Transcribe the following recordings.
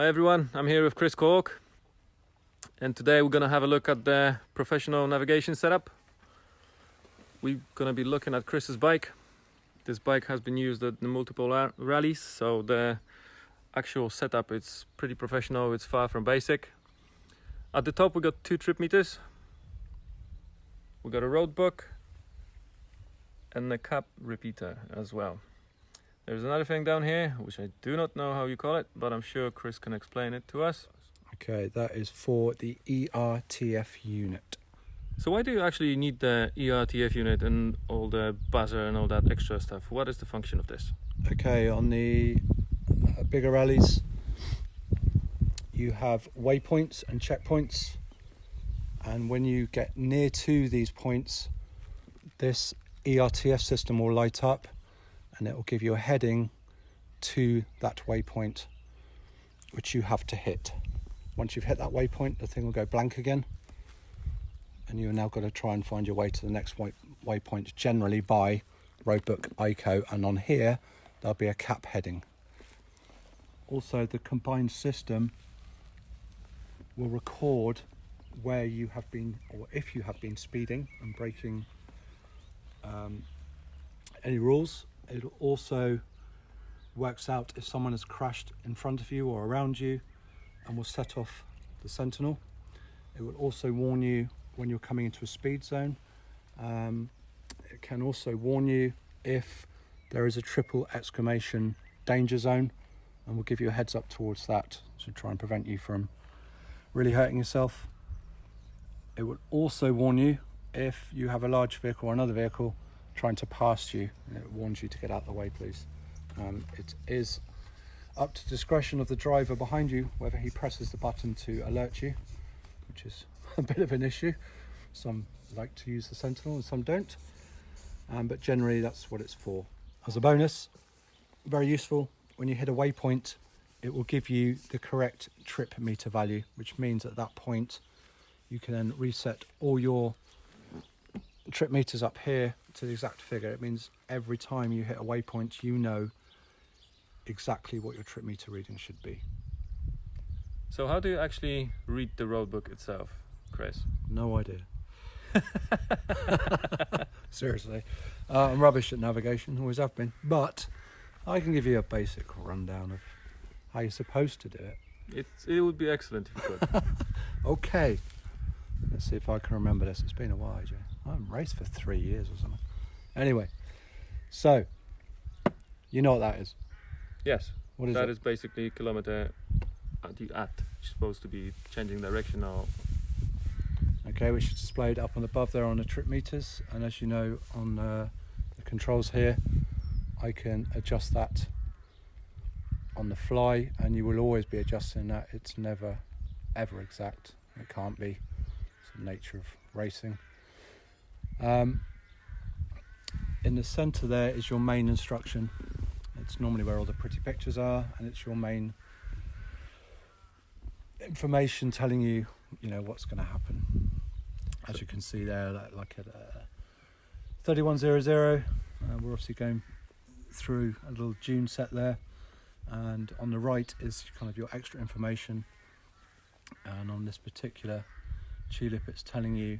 Hi everyone, I'm here with Chris Cork, and today we're going to have a look at the professional navigation setup. We're going to be looking at Chris's bike. This bike has been used at the multiple rallies, so the actual setup is pretty professional, it's far from basic. At the top we got 2 trip meters, we got a road book and a cap repeater as well. There's another thing down here, which I do not know how you call it, but I'm sure Chris can explain it to us. Okay, that is for the Ertf unit. So why do you actually need the Ertf unit and all the buzzer and all that extra stuff? What is the function of this? Okay, on the bigger rallies, you have waypoints and checkpoints, and when you get near to these points, this Ertf system will light up and it will give you a heading to that waypoint, which you have to hit. Once you've hit that waypoint, the thing will go blank again, and you've now got to try and find your way to the next waypoint, generally by roadbook, ICO, and on here there'll be a cap heading. Also, the combined system will record where you have been, or if you have been speeding and breaking any rules. It also works out if someone has crashed in front of you or around you and will set off the sentinel. It will also warn you when you're coming into a speed zone. It can also warn you if there is a triple exclamation danger zone, and will give you a heads up towards that to try and prevent you from really hurting yourself. It will also warn you if you have a large vehicle or another vehicle trying to pass you. It warns you to get out of the way, please. It is up to discretion of the driver behind you whether he presses the button to alert you, which is a bit of an issue. Some like to use the sentinel and some don't, but generally that's what it's for. As a bonus, very useful, when you hit a waypoint, it will give you the correct trip meter value, which means at that point you can then reset all your trip meters up here to the exact figure. It means every time you hit a waypoint, you know exactly what your trip meter reading should be. So how do you actually read the road book itself, Chris? No idea. Seriously, I'm rubbish at navigation, always have been, but I can give you a basic rundown of how you're supposed to do it. It would be excellent if you could. Okay, let's see if I can remember this. It's been a while, Jay. I haven't raced for 3 years or something. Anyway, so you know what that is? Yes. What is that? it? Is basically kilometer at. You're supposed to be changing direction or. Okay, which is displayed up on above there on the trip meters, and as you know on the controls here, I can adjust that on the fly, and you will always be adjusting that. It's never ever exact. It can't be. It's the nature of racing. In the center there is your main instruction. It's normally where all the pretty pictures are, and it's your main information telling you, what's going to happen. As you can see there, like at 3100, we're obviously going through a little dune set there, and on the right is kind of your extra information, and on this particular tulip it's telling you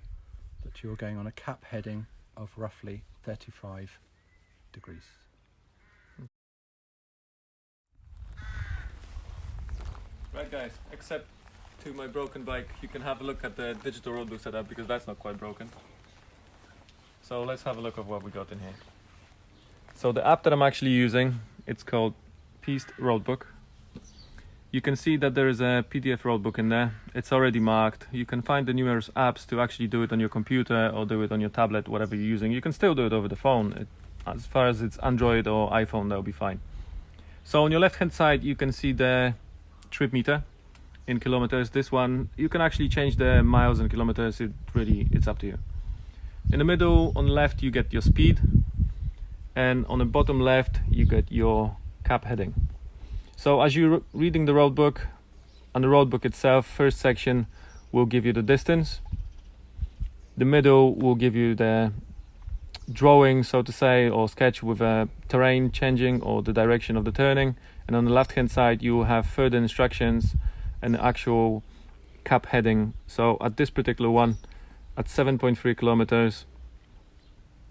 that you're going on a cap heading of roughly 35 degrees. Right guys, except to my broken bike, you can have a look at the digital roadbook setup, because that's not quite broken. So let's have a look at what we got in here. So the app that I'm actually using, it's called Piste Roadbook. You can see that there is a PDF roadbook in there. It's already marked. You can find the numerous apps to actually do it on your computer or do it on your tablet, whatever you're using. You can still do it over the phone. As far as it's Android or iPhone, that'll be fine. So on your left hand side, you can see the trip meter in kilometers. This one, you can actually change the miles and kilometers. It's up to you. In the middle, on the left, you get your speed. And on the bottom left, you get your cap heading. So as you're reading the road book, on the road book itself, first section will give you the distance. The middle will give you the drawing, so to say, or sketch with a terrain changing or the direction of the turning, and on the left hand side you will have further instructions and actual cap heading. So at this particular one, at 7.3 kilometers,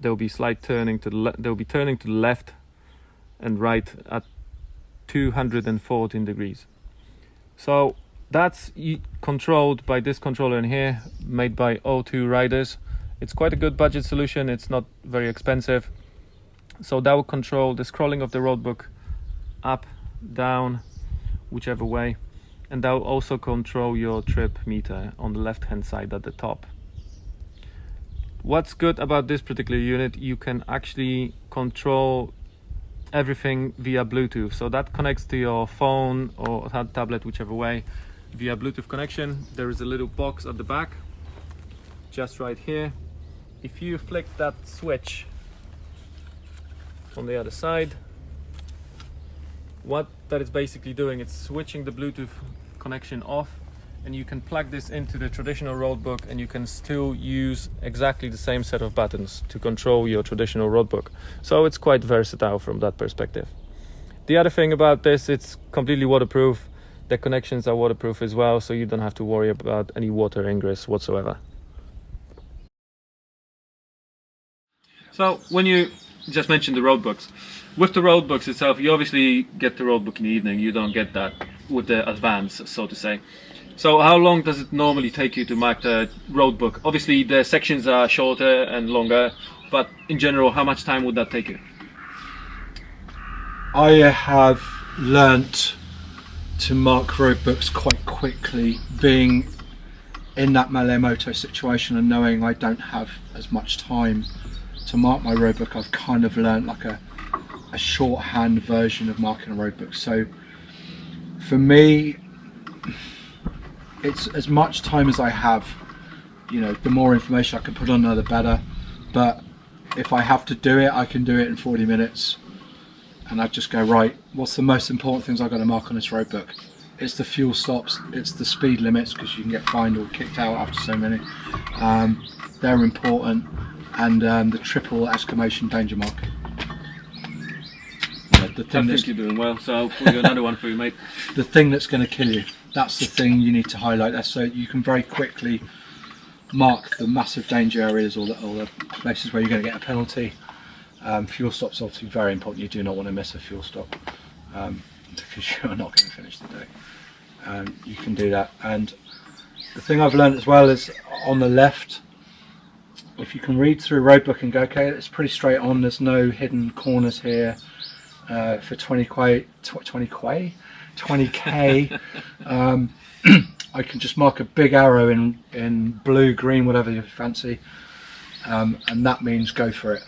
there will be slight turning to the there will be turning to the left and right at 214 degrees. So that's controlled by this controller in here, made by O2 Riders. It's quite a good budget solution, it's not very expensive. So that will control the scrolling of the roadbook up, down, whichever way. And that will also control your trip meter on the left hand side at the top. What's good about this particular unit, you can actually control everything via Bluetooth. So that connects to your phone or tablet, whichever way, via Bluetooth connection. There is a little box at the back, just right here. If you flick that switch on the other side, what that is basically doing, it's switching the Bluetooth connection off, and you can plug this into the traditional roadbook and you can still use exactly the same set of buttons to control your traditional roadbook. So it's quite versatile from that perspective. The other thing about this, it's completely waterproof. The connections are waterproof as well, so you don't have to worry about any water ingress whatsoever. So when you just mentioned the roadbooks, with the roadbooks itself, you obviously get the roadbook in the evening. You don't get that with the Advance, so to say. So how long does it normally take you to mark the roadbook? Obviously the sections are shorter and longer, but in general, how much time would that take you? I have learnt to mark roadbooks quite quickly, being in that Melee Moto situation and knowing I don't have as much time to mark my roadbook. I've kind of learnt like a shorthand version of marking a roadbook. So for me, it's as much time as I have. You know, the more information I can put on there, the better. But if I have to do it, I can do it in 40 minutes. And I just go, right, what's the most important things I've got to mark on this roadbook? It's the fuel stops, it's the speed limits, because you can get fined or kicked out after so many. They're important. And the triple exclamation danger mark. Yeah, the thing I think you're doing well, so we'll do another one for you, mate. The thing that's going to kill you. That's the thing you need to highlight. That's so you can very quickly mark the massive danger areas or the places where you're going to get a penalty. Fuel stops obviously very important. You do not want to miss a fuel stop because you're not going to finish the day. You can do that. And the thing I've learned as well is on the left, if you can read through a roadbook and go, okay, it's pretty straight on, there's no hidden corners here. For 20k, I can just mark a big arrow in blue, green, whatever you fancy, and that means go for it.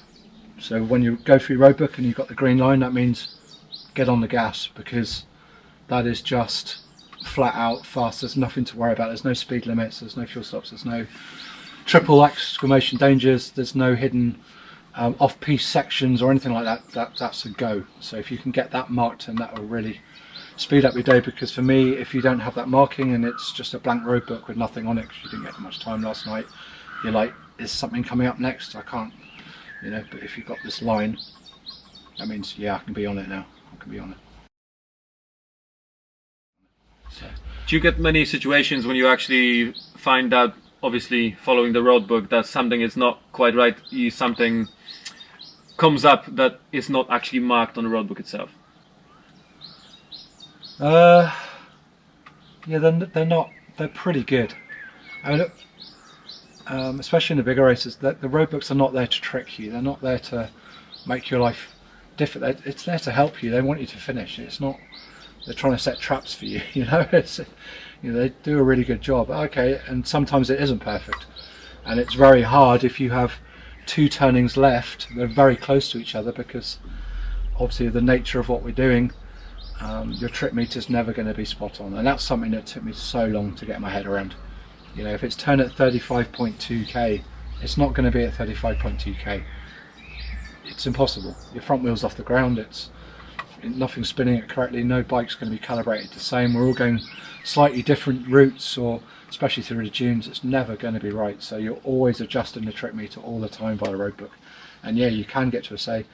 So when you go through your roadbook and you've got the green line, that means get on the gas, because that is just flat out fast. There's nothing to worry about. There's no speed limits, there's no fuel stops, there's no triple exclamation dangers, there's no hidden off-piste sections or anything like that. That's a go. So if you can get that marked, and that will really speed up your day, because for me, if you don't have that marking and it's just a blank roadbook with nothing on it because you didn't get much time last night, you're like, is something coming up next? I can't, you know. But if you've got this line, that means, yeah, I can be on it now. I can be on it. So. Do you get many situations when you actually find out, obviously following the roadbook, that something is not quite right, something comes up that is not actually marked on the roadbook itself? Yeah, they're pretty good. I mean, look, especially in the bigger races, the roadbooks are not there to trick you. They're not there to make your life different. It's there to help you. They want you to finish. It's not they're trying to set traps for you. You know, they do a really good job. Okay, and sometimes it isn't perfect, and it's very hard if you have two turnings left. They're very close to each other because obviously the nature of what we're doing. Your trip meter is never going to be spot on, and that's something that took me so long to get my head around. You know, if it's turned at 35.2k, it's not going to be at 35.2k. It's impossible. Your front wheel's off the ground. nothing's spinning it correctly, no bike's going to be calibrated the same. We're all going slightly different routes, or especially through the dunes, it's never going to be right. So you're always adjusting the trip meter all the time by the road book. And yeah, you can get to a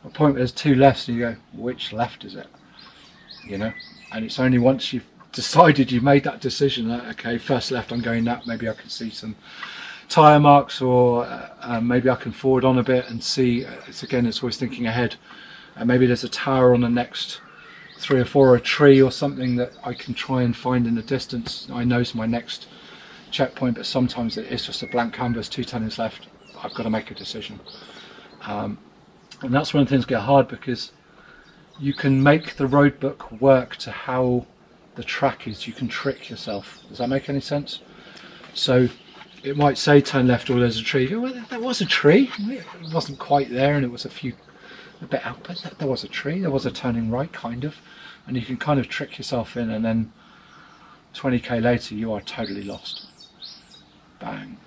point where there's 2 lefts and you go, which left is it? You know, and it's only once you've decided, you've made that decision that, okay, first left I'm going that, maybe I can see some tyre marks, or maybe I can forward on a bit and see, it's always thinking ahead, and maybe there's a tower on the next 3 or 4, or a tree or something that I can try and find in the distance. I know it's my next checkpoint, but sometimes it's just a blank canvas, 2 turnings left, I've got to make a decision. And that's when things get hard, because you can make the road book work to how the track is. You can trick yourself. Does that make any sense? So it might say turn left, or there's a tree. You go, well, there was a tree. It wasn't quite there, and it was a bit out, but there was a tree. There was a turning right, kind of. And you can kind of trick yourself in, and then 20k later you are totally lost. Bang.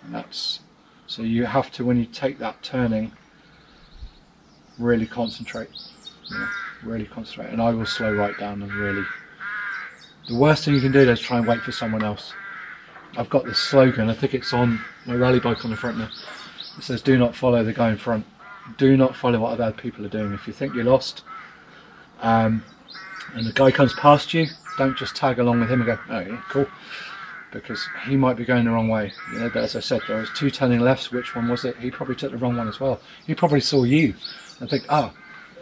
And that's, so you have to, when you take that turning, really concentrate. Really concentrate. And I will slow right down, and really, the worst thing you can do is try and wait for someone else. I've got this slogan, I think it's on my rally bike on the front now. It says, do not follow the guy in front. Do not follow what other people are doing. If you think you're lost, and the guy comes past you, don't just tag along with him and go, oh yeah, cool, because he might be going the wrong way. You know, but as I said, there was 2 turning lefts. Which one was it? He probably took the wrong one as well. He probably saw you and think, ah,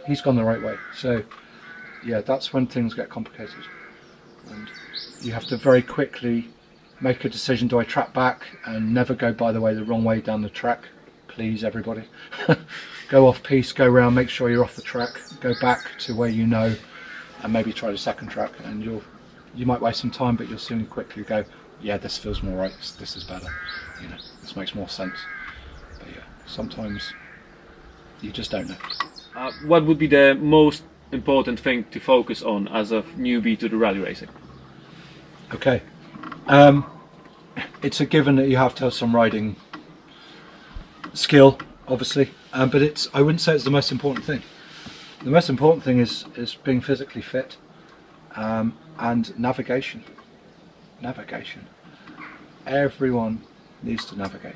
he's gone the right way. So yeah, that's when things get complicated, and you have to very quickly make a decision. Do I track back and never go, by the way, the wrong way down the track? Please, everybody. Go off piste, go round, make sure you're off the track, go back to where you know, and maybe try the second track, and you might waste some time, but you'll soon quickly go, yeah, this feels more right, this is better, you know, this makes more sense. But yeah, sometimes you just don't know. What would be the most important thing to focus on as a newbie to the rally racing? Okay, it's a given that you have to have some riding skill, obviously, but I wouldn't say it's the most important thing. The most important thing is being physically fit, and navigation. Navigation. Everyone needs to navigate.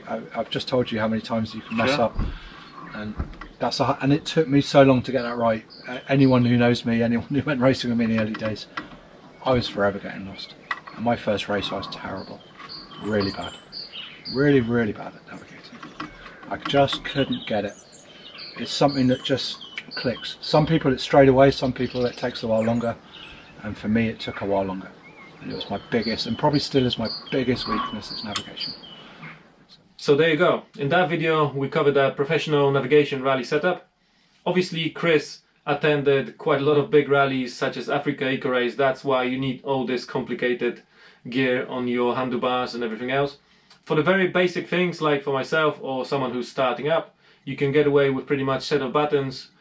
I've just told you how many times you can mess up, and and it took me so long to get that right. Anyone who knows me, anyone who went racing with me in the early days, I was forever getting lost. And my first race I was terrible, really bad, really bad at navigating. I just couldn't get it. It's something that just clicks. Some people it's straight away, some people it takes a while longer, and for me it took a while longer. And it was my biggest, and probably still is my biggest weakness, is navigation. So there you go. In that video we covered a professional navigation rally setup. Obviously Chris attended quite a lot of big rallies such as Africa Eco Race. That's why you need all this complicated gear on your handlebars and everything else. For the very basic things, like for myself or someone who's starting up, you can get away with pretty much set of buttons,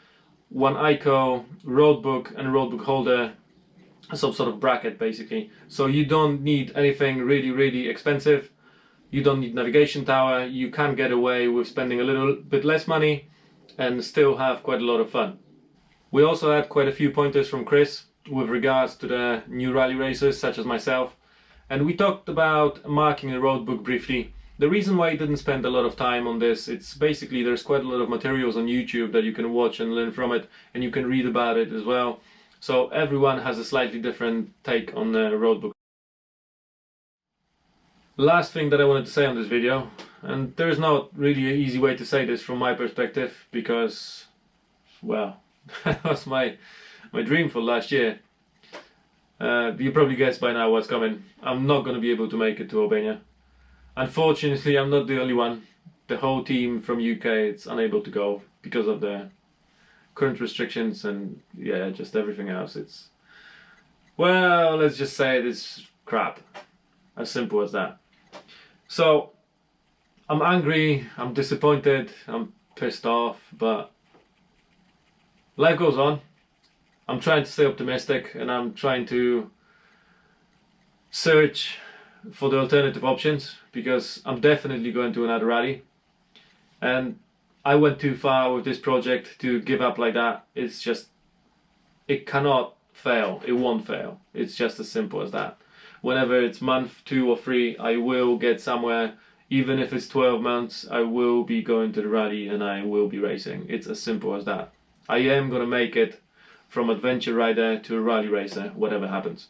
one ICO, road book and road book holder, some sort of bracket basically. So you don't need anything really expensive. You don't need navigation tower. You can get away with spending a little bit less money and still have quite a lot of fun. We also had quite a few pointers from Chris with regards to the new rally racers such as myself, and we talked about marking the road book briefly. The reason why I didn't spend a lot of time on this, it's basically there's quite a lot of materials on YouTube that you can watch and learn from it, and you can read about it as well. So everyone has a slightly different take on the road book. Last thing that I wanted to say on this video, and there's not really an easy way to say this from my perspective, because, well, that was my dream for last year. You probably guessed by now what's coming. I'm not going to be able to make it to Albania. Unfortunately, I'm not the only one. The whole team from UK is unable to go because of the current restrictions and yeah, just everything else. It's, well, let's just say it's crap. As simple as that. So, I'm angry, I'm disappointed, I'm pissed off, but life goes on. I'm trying to stay optimistic and I'm trying to search for the alternative options, because I'm definitely going to another rally, and I went too far with this project to give up like that. It's just it cannot fail. It won't fail. It's just as simple as that. Whenever it's month 2 or 3, I will get somewhere. Even if it's 12 months, I will be going to the rally and I will be racing. It's as simple as that. I am gonna make it from adventure rider to a rally racer, whatever happens.